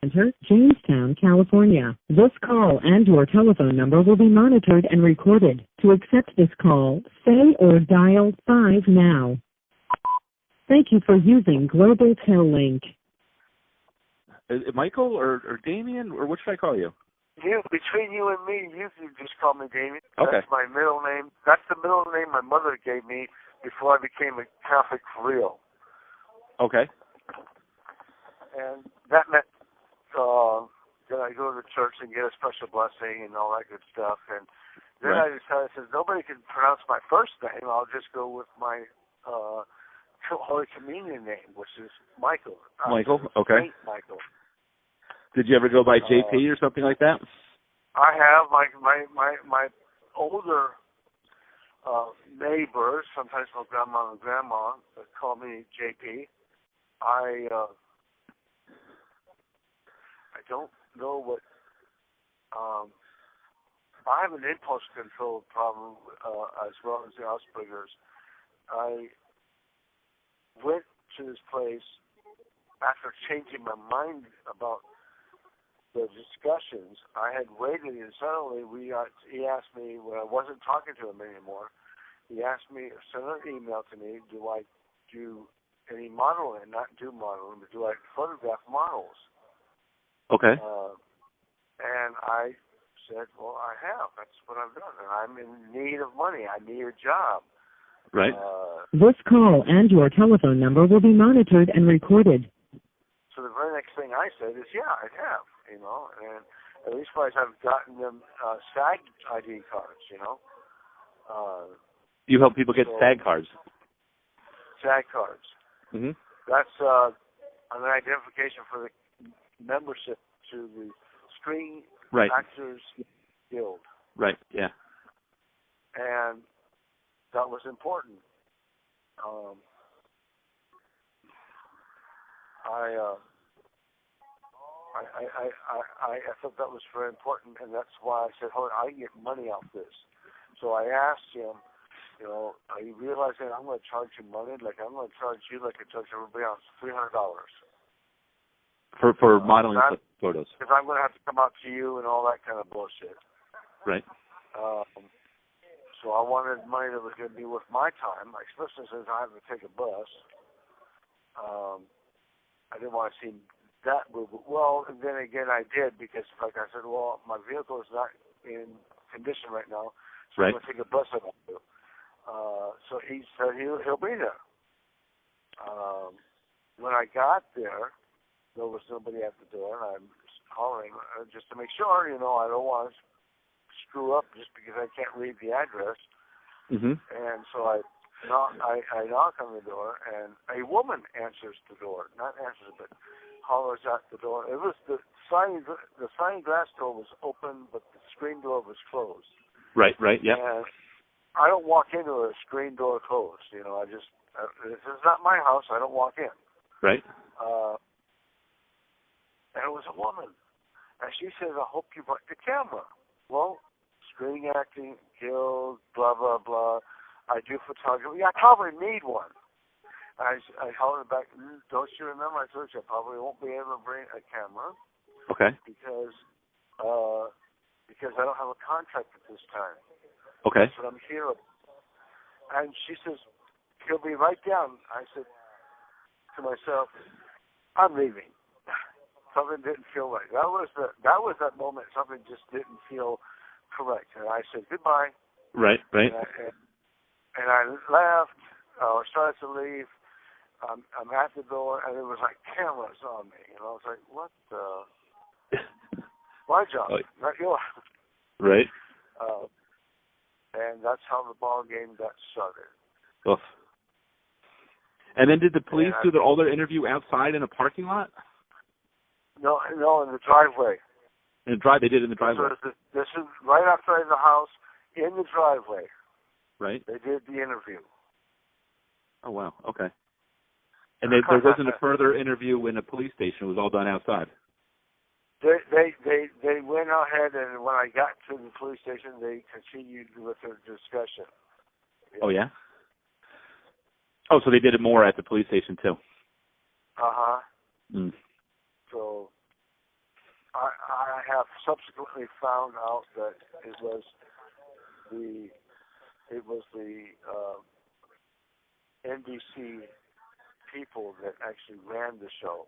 Center, Jamestown, California. This call and your telephone number will be monitored and recorded. To accept this call, say or dial 5 now. Thank you for using Global Tel-Link. Michael or Damien, or what should I call you? Between you and me, you can just call me Damien. Okay. That's my middle name. That's the middle name my mother gave me before I became a Catholic for real. Okay. And that meant that I go to the church and get a special blessing and all that good stuff. And then I decided, since nobody can pronounce my first name, I'll just go with my Holy Communion name, which is Michael. Michael, okay. Saint Michael. Did you ever go by JP or something like that? I have my older neighbors, sometimes my grandma and grandma, call me JP. I don't know what. I have an impulse control problem as well as the Asperger's. I went to this place after changing my mind about the discussions. I had waited, and suddenly he asked me, when I wasn't talking to him anymore, he asked me, send an email to me, do I do any modeling? Not do modeling, but do I photograph models? Okay. And I said, well, I have. That's what I've done. And I'm in need of money. I need a job. Right. This call and your telephone number will be monitored and recorded. So the very next thing I said is, yeah, I have, and at least I've gotten them SAG ID cards, You help people get SAG cards? SAG cards. Mm-hmm. That's an identification for the membership to the Screen Actors Guild. Right, yeah. And that was important. I thought that was very important, and that's why I said, I can get money off this. So I asked him, are you realizing I'm going to charge you money? Like, I'm going to charge you like I charge everybody else, $300. For modeling photos. Because I'm going to have to come out to you and all that kind of bullshit. Right. So I wanted money that was going to be worth my time, especially since I have to take a bus. I didn't want to seem that rude. Well, and then again, I did, because, like I said, my vehicle is not in condition right now, so I'm going to take a bus up to you. So he said he'll be there. When I got there, there was nobody at the door, and I'm calling just to make sure, I don't want to screw up just because I can't read the address. Mm-hmm. And so I knock on the door, and a woman answers the door. Not answers, but hollers at the door. It was the sliding glass door was open, but the screen door was closed. Right, yeah. And I don't walk into a screen door closed. This is not my house. I don't walk in. Right. And it was a woman. And she says, I hope you brought the camera. Well, Screen Acting Guild, blah, blah, blah. I do photography. I probably need one. I held her back. Don't you remember? I told you I probably won't be able to bring a camera. Okay. Because I don't have a contract at this time. Okay. But I'm here. And she says, he'll be right down. I said to myself, I'm leaving. Something didn't feel right. That was that moment. Something just didn't feel correct. And I said goodbye. Right. And I left, or started to leave. I'm at the door, and there was like cameras on me. And I was like, what the? My job, not yours. Right. And that's how the ball game got started. Oof. And then did the police do all their interview outside in a parking lot? No, in the driveway. They did it in the driveway. This is right outside the house, in the driveway. Right. They did the interview. Oh, wow. Okay. And there wasn't a further interview in a police station. It was all done outside. They went ahead, and when I got to the police station, they continued with their discussion. Yeah. Oh, yeah? Oh, so they did it more at the police station, too. Uh-huh. Mm. So have subsequently found out that it was the NBC people that actually ran the show.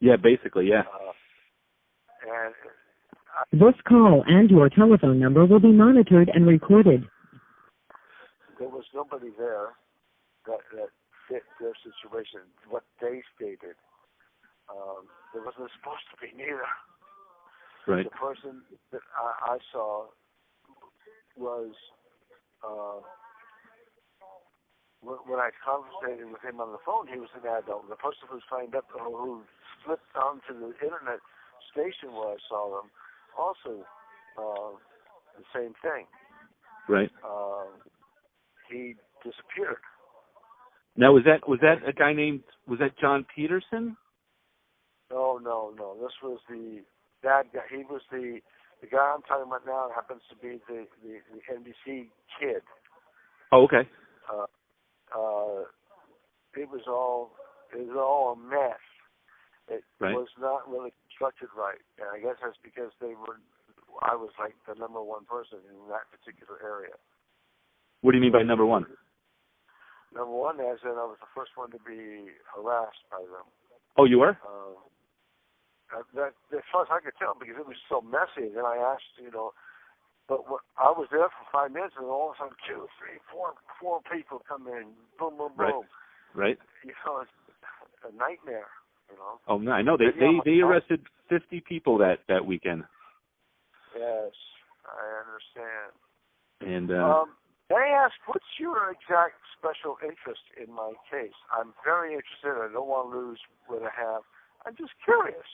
Yeah, basically, yeah. And This call and your telephone number will be monitored and recorded. there was nobody there that fit their situation, what they stated. There wasn't supposed to be neither. Right. The person that I saw was, when I conversated with him on the phone, he was an adult. The person who signed up, who flipped onto the internet station where I saw them, also the same thing. Right. He disappeared. Now, was that a guy named, was that John Peterson? No. This was the bad guy. He was the guy I'm talking about now. Happens to be the NBC kid. Oh, okay. It was all a mess. It Right. was not really constructed right, and I guess that's because I was like the number one person in that particular area. What do you mean by number one? Number one, as in I was the first one to be harassed by them. Oh, you were? That, as far as I could tell, because it was so messy. Then I asked, but I was there for 5 minutes, and all of a sudden, 2, 3, 4 people come in, boom, boom, boom. Right. It's a nightmare. Oh no, I know they arrested 50 people that weekend. Yes, I understand. And may I ask, what's your exact special interest in my case? I'm very interested. I don't want to lose what I have. I'm just curious.